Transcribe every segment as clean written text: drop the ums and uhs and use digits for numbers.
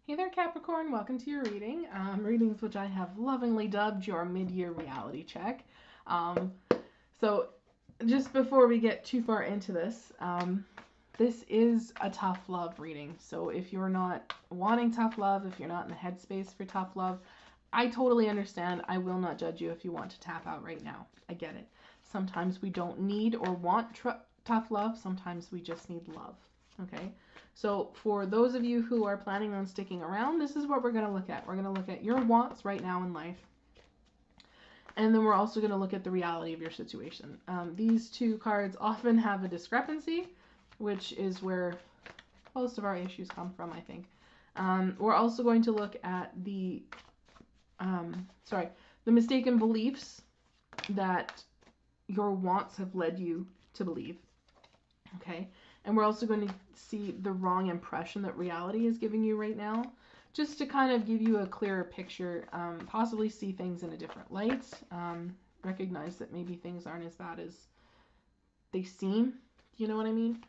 Hey there, Capricorn. Welcome to your reading. Readings which I have lovingly dubbed your mid-year reality check. So just before we get too far into this, this is a tough love reading. So if you're not wanting tough love, if you're not in the headspace for tough love, I totally understand. I will not judge you if you want to tap out right now. I get it. Sometimes we don't need or want tough love. Sometimes we just need love. Okay? So for those of you who are planning on sticking around, this is what we're going to look at. We're going to look at your wants right now in life. And then we're also going to look at the reality of your situation. These two cards often have a discrepancy, which is where most of our issues come from, I think. We're also going to look at the mistaken beliefs that your wants have led you to believe. Okay? And we're also going to see the wrong impression that reality is giving you right now, just to kind of give you a clearer picture, possibly see things in a different light, recognize that maybe things aren't as bad as they seem, you know what I mean?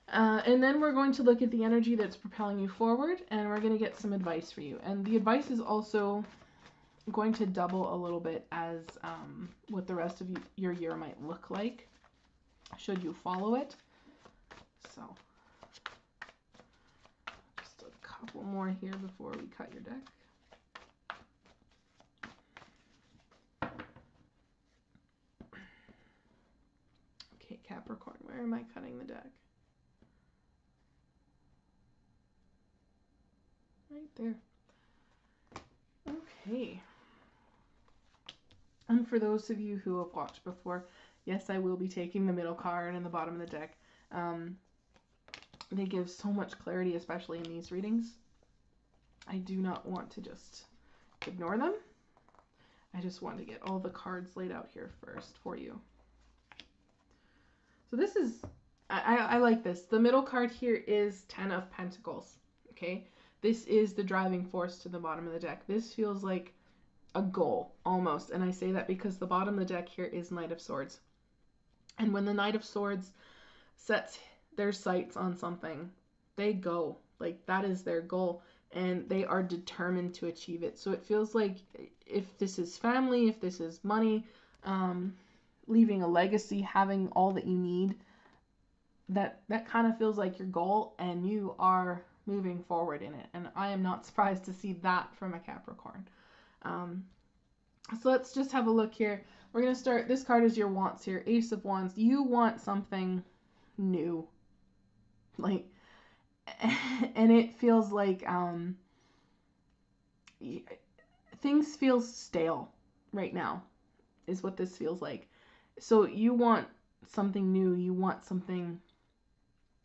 And then we're going to look at the energy that's propelling you forward, and we're going to get some advice for you. And the advice is also going to double a little bit as what the rest of your year might look like, should you follow it. So, just a couple more here before we cut your deck. Okay, Capricorn, where am I cutting the deck? Right there. Okay. And for those of you who have watched before, yes, I will be taking the middle card and the bottom of the deck. They give so much clarity, especially in these readings. I do not want to just ignore them. I just want to get all the cards laid out here first for you. So this is, I like this. The middle card here is 10 of Pentacles, okay? This is the driving force to the bottom of the deck. This feels like a goal, almost. And I say that because the bottom of the deck here is Knight of Swords. And when the Knight of Swords sets their sights on something, they go. Like, that is their goal. And they are determined to achieve it. So it feels like if this is family, if this is money, leaving a legacy, having all that you need, that kind of feels like your goal, and you are moving forward in it. And I am not surprised to see that from a Capricorn. So let's just have a look here. We're going to start, this card is your wants here, Ace of Wands. You want something new. Like, and it feels like things feel stale right now, is what this feels like. So you want something new. You want something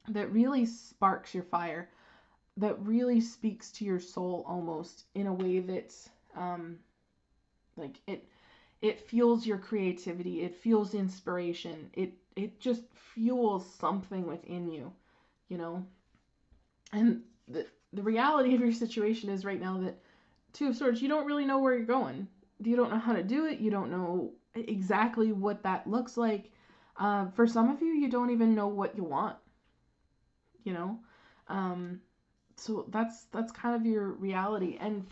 that really sparks your fire, that really speaks to your soul almost in a way that's like it fuels your creativity. It fuels inspiration. It just fuels something within you, you know. And the reality of your situation is right now that Two of Swords, you don't really know where you're going. You don't know how to do it. You don't know exactly what that looks like. For some of you, you don't even know what you want, you know. So that's kind of your reality. And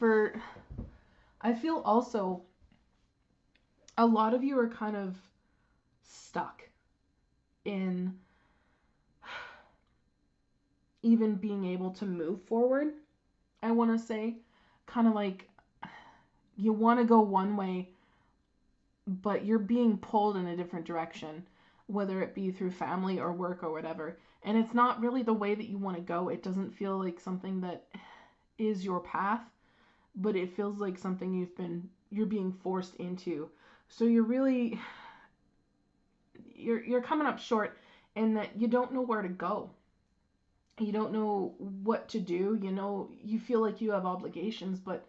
I feel also a lot of you are kind of stuck in even being able to move forward. I want to say, kind of like you want to go one way, but you're being pulled in a different direction, whether it be through family or work or whatever. And it's not really the way that you want to go. It doesn't feel like something that is your path, but it feels like something you're being forced into. So you're really, you're coming up short in that you don't know where to go. You don't know what to do. You know, you feel like you have obligations, but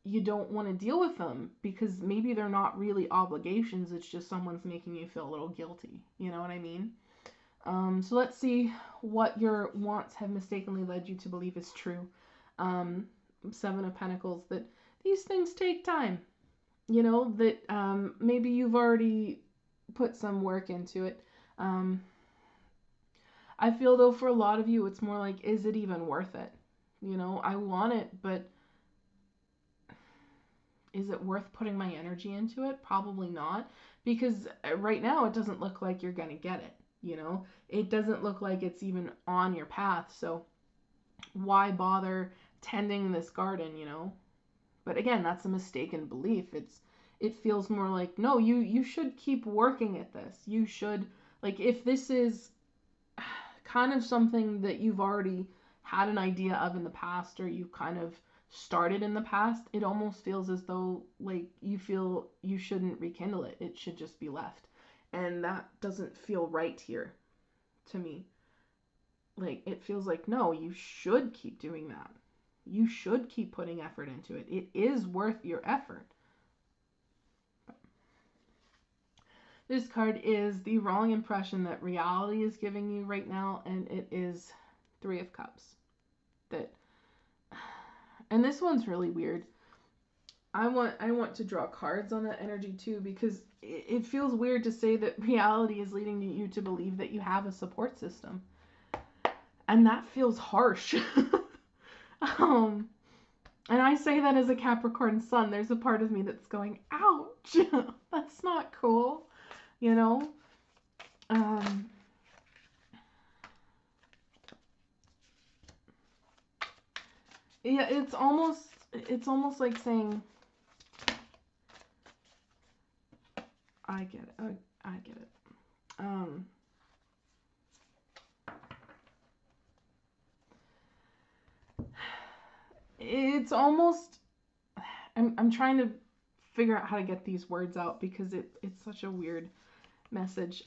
you don't want to deal with them because maybe they're not really obligations. It's just someone's making you feel a little guilty. You know what I mean? So let's see what your wants have mistakenly led you to believe is true. Seven of Pentacles, that these things take time. You know, that maybe you've already put some work into it. I feel though for a lot of you, it's more like, is it even worth it? You know, I want it, but is it worth putting my energy into it? Probably not, because right now it doesn't look like you're going to get it. You know, it doesn't look like it's even on your path. So why bother tending this garden, you know? But again, that's a mistaken belief. It feels more like, no, you should keep working at this. You should, like, if this is kind of something that you've already had an idea of in the past, or you kind of started in the past, it almost feels as though like you feel you shouldn't rekindle it. It should just be left. And that doesn't feel right here to me. Like, it feels like, no, you should keep doing that. You should keep putting effort into it. It is worth your effort. This card is the wrong impression that reality is giving you right now, and it is Three of Cups. And this one's really weird. I want to draw cards on that energy too, because it feels weird to say that reality is leading you to believe that you have a support system. And that feels harsh. And I say that as a Capricorn sun. There's a part of me that's going, ouch, that's not cool, you know? Yeah, it's almost like saying, I get it. I get it. It's almost, I'm trying to figure out how to get these words out, because it's such a weird message.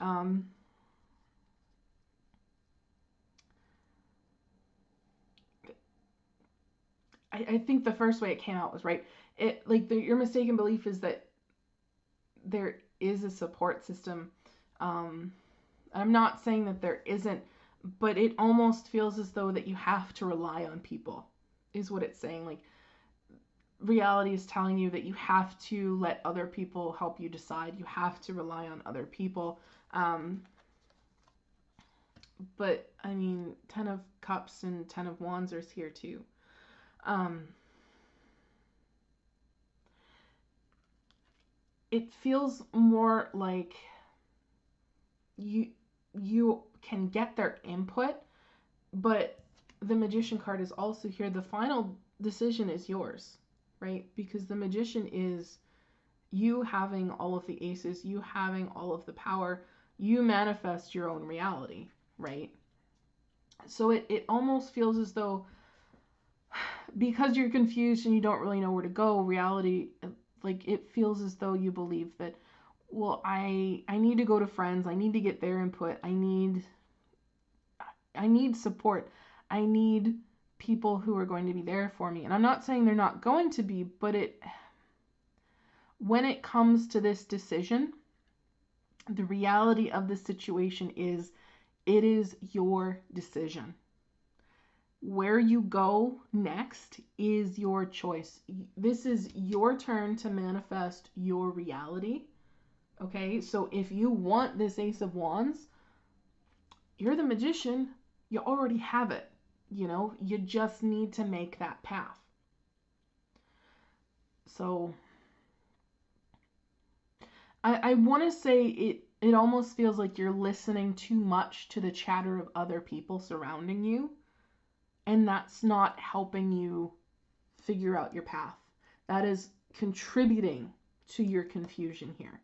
I think the first way it came out was right. It like your mistaken belief is that there is a support system. I'm not saying that there isn't, but it almost feels as though that you have to rely on people, is what it's saying. Like, reality is telling you that you have to let other people help you decide. You have to rely on other people. But I mean, 10 of Cups and 10 of Wands are here too. It feels more like you can get their input, but the Magician card is also here. The final decision is yours, right? Because the Magician is you having all of the aces, you having all of the power, you manifest your own reality, right? So it almost feels as though, because you're confused and you don't really know where to go, reality, like, it feels as though you believe that, well, I need to go to friends, I need to get their input, I need support, I need people who are going to be there for me. And I'm not saying they're not going to be, but when it comes to this decision, the reality of the situation is it is your decision. Where you go next is your choice. This is your turn to manifest your reality. Okay, so if you want this Ace of Wands, you're the Magician. You already have it. You know, you just need to make that path. So I want to say it almost feels like you're listening too much to the chatter of other people surrounding you, and that's not helping you figure out your path. That is contributing to your confusion here.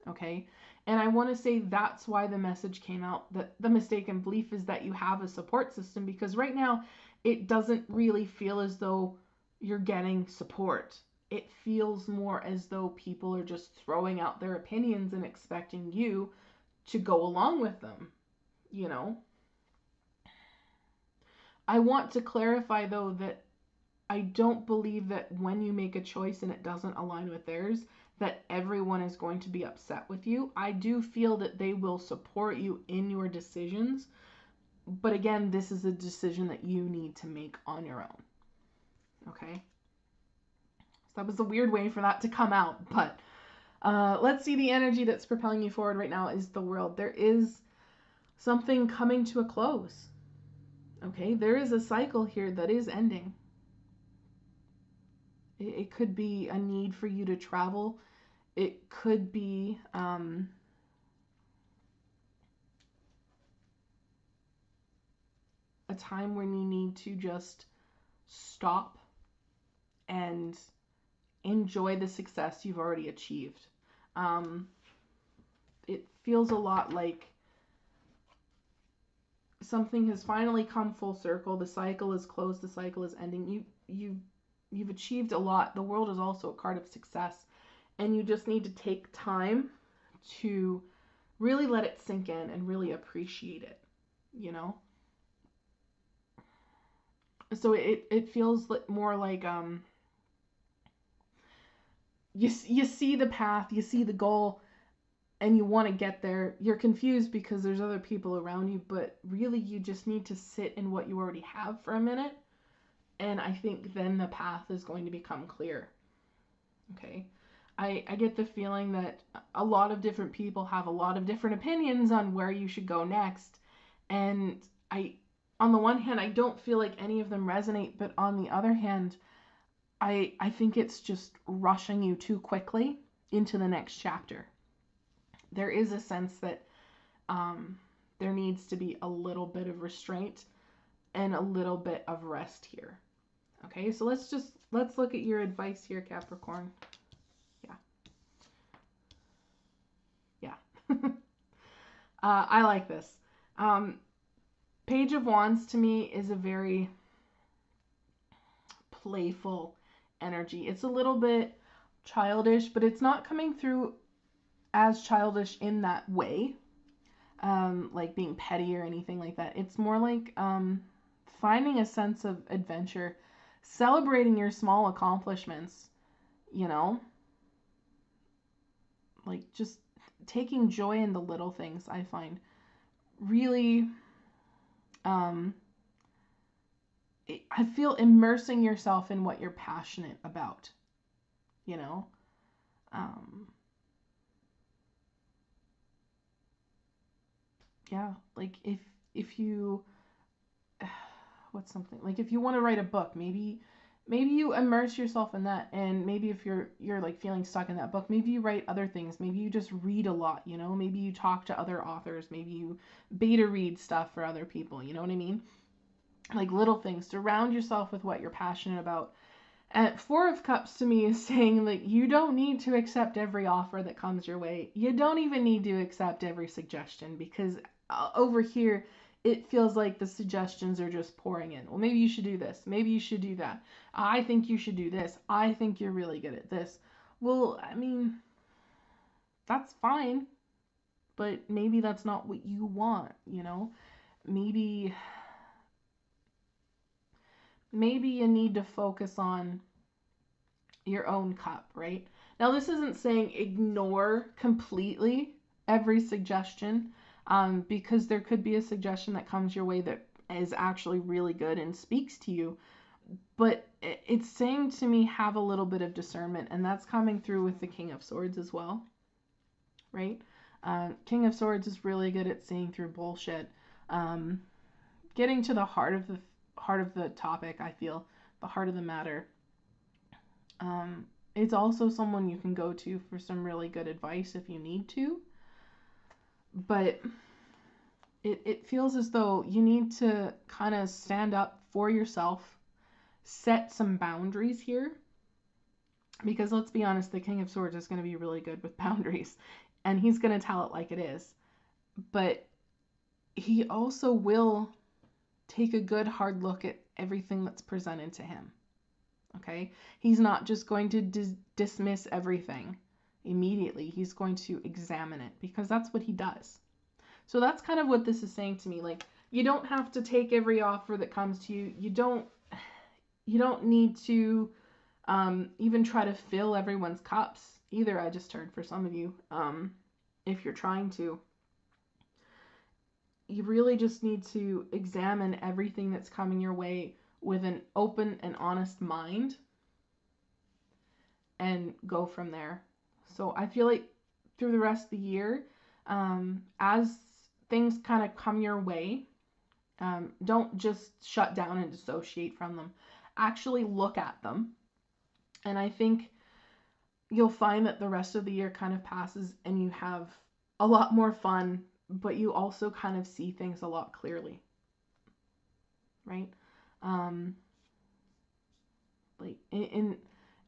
Okay? And I want to say that's why the message came out, that the mistaken belief is that you have a support system, because right now it doesn't really feel as though you're getting support. It feels more as though people are just throwing out their opinions and expecting you to go along with them, you know? I want to clarify, though, that I don't believe that when you make a choice and it doesn't align with theirs, that everyone is going to be upset with you. I do feel that they will support you in your decisions. But again, this is a decision that you need to make on your own. Okay? So that was a weird way for that to come out. But let's see, the energy that's propelling you forward right now is the World. There is something coming to a close. Okay, there is a cycle here that is ending. It could be a need for you to travel. It could be a time when you need to just stop and enjoy the success you've already achieved. It feels a lot like something has finally come full circle. The cycle is closed. The cycle is ending. You've achieved a lot. The world is also a card of success, and you just need to take time to really let it sink in and really appreciate it, you know? So it feels more like you see the path, you see the goal, and you want to get there. You're confused because there's other people around you, but really you just need to sit in what you already have for a minute, and I think then the path is going to become clear. Okay? I get the feeling that a lot of different people have a lot of different opinions on where you should go next, and on the one hand, I don't feel like any of them resonate, but on the other hand, I think it's just rushing you too quickly into the next chapter. There is a sense that there needs to be a little bit of restraint and a little bit of rest here. Okay, so let's look at your advice here, Capricorn. Yeah. I like this. Page of Wands to me is a very playful energy. It's a little bit childish, but it's not coming through as childish in that way, like being petty or anything like that. It's more like finding a sense of adventure, celebrating your small accomplishments, you know, like just taking joy in the little things. I find really I feel immersing yourself in what you're passionate about, you know. Yeah, like if you what's something like if you want to write a book, maybe you immerse yourself in that, and maybe if you're like feeling stuck in that book, maybe you write other things, maybe you just read a lot, you know, maybe you talk to other authors, maybe you beta read stuff for other people, you know what I mean? Like little things. Surround yourself with what you're passionate about. And Four of Cups to me is saying that you don't need to accept every offer that comes your way. You don't even need to accept every suggestion, because over here it feels like the suggestions are just pouring in. Well, maybe you should do this. Maybe you should do that. I think you should do this. I think you're really good at this. Well, I mean, that's fine, but maybe that's not what you want, you know? Maybe you need to focus on your own cup, right? Now, this isn't saying ignore completely every suggestion, because there could be a suggestion that comes your way that is actually really good and speaks to you. But it's saying to me, have a little bit of discernment, and that's coming through with the King of Swords as well, right? King of Swords is really good at seeing through bullshit, getting to the heart of the topic. I feel the heart of the matter. It's also someone you can go to for some really good advice if you need to. But it feels as though you need to kind of stand up for yourself, set some boundaries here. Because let's be honest, the King of Swords is going to be really good with boundaries. And he's going to tell it like it is. But he also will take a good hard look at everything that's presented to him. Okay? He's not just going to dismiss everything immediately. He's going to examine it, because that's what he does. So that's kind of what this is saying to me. Like, you don't have to take every offer that comes to you. You don't need to even try to fill everyone's cups either. I just heard for some of you, if you're trying to. You really just need to examine everything that's coming your way with an open and honest mind and go from there. So I feel like through the rest of the year, as things kind of come your way, Don't just shut down and dissociate from them. Actually look at them. And I think you'll find that the rest of the year kind of passes and you have a lot more fun, but you also kind of see things a lot clearly, right?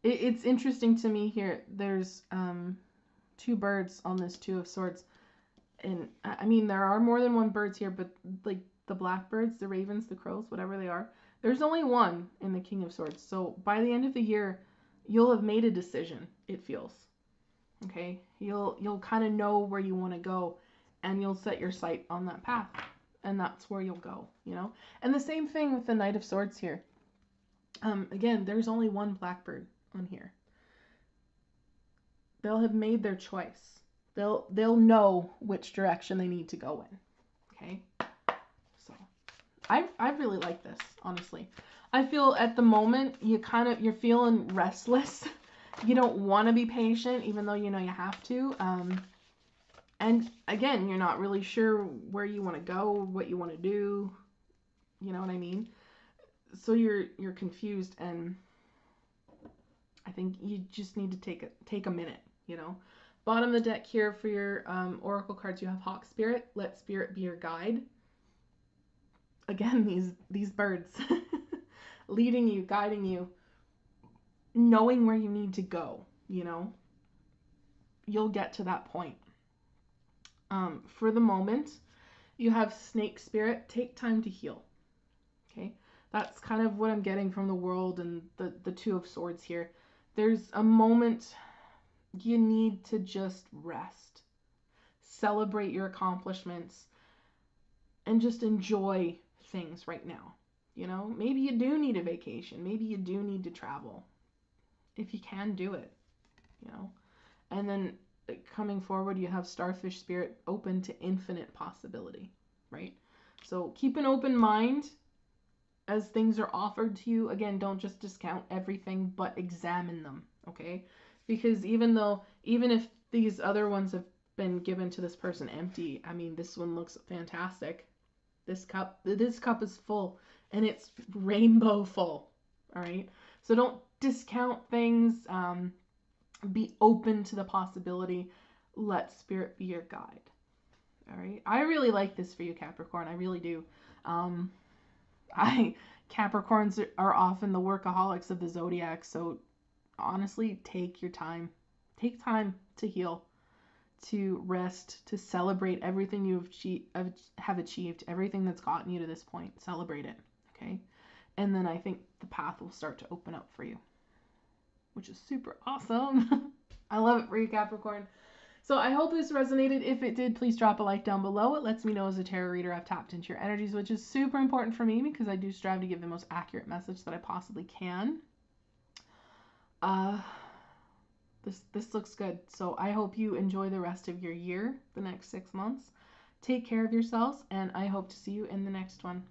It's interesting to me here. There's two birds on this Two of Swords, and I mean there are more than one birds here, but like the blackbirds, the ravens, the crows, whatever they are, there's only one in the King of Swords. So by the end of the year, you'll have made a decision, it feels. Okay? You'll kind of know where you want to go, and you'll set your sight on that path, and that's where you'll go, you know? And the same thing with the Knight of Swords here. Again, there's only one blackbird on here. They'll have made their choice. They'll know which direction they need to go in. Okay? So I really like this, honestly. I feel at the moment you're feeling restless. You don't want to be patient, even though you know you have to. And again, you're not really sure where you want to go, what you want to do. You know what I mean? So you're confused, and I think you just need to take a minute, you know. Bottom of the deck here for your oracle cards, you have Hawk Spirit. Let Spirit be your guide. Again, these birds leading you, guiding you, knowing where you need to go, you know. You'll get to that point. For the moment, you have Snake Spirit. Take time to heal. Okay? That's kind of what I'm getting from the world and the Two of Swords here. There's a moment you need to just rest. Celebrate your accomplishments and just enjoy things right now. You know, maybe you do need a vacation. Maybe you do need to travel. If you can, do it. You know, and then coming forward, you have Starfish Spirit, open to infinite possibility, right? So keep an open mind as things are offered to you. Again, don't just discount everything, but examine them, okay? Because even if these other ones have been given to this person empty, I mean, this one looks fantastic. This cup is full, and it's rainbow full, all right? So don't discount things. Be open to the possibility. Let Spirit be your guide. All right. I really like this for you, Capricorn. I really do. Capricorns are often the workaholics of the zodiac. So honestly, take your time. Take time to heal, to rest, to celebrate everything you have achieved, everything that's gotten you to this point. Celebrate it. Okay. And then I think the path will start to open up for you, which is super awesome. I love it for you, Capricorn. So I hope this resonated. If it did, please drop a like down below. It lets me know as a tarot reader I've tapped into your energies, which is super important for me because I do strive to give the most accurate message that I possibly can. This looks good. So I hope you enjoy the rest of your year, the next 6 months. Take care of yourselves, and I hope to see you in the next one.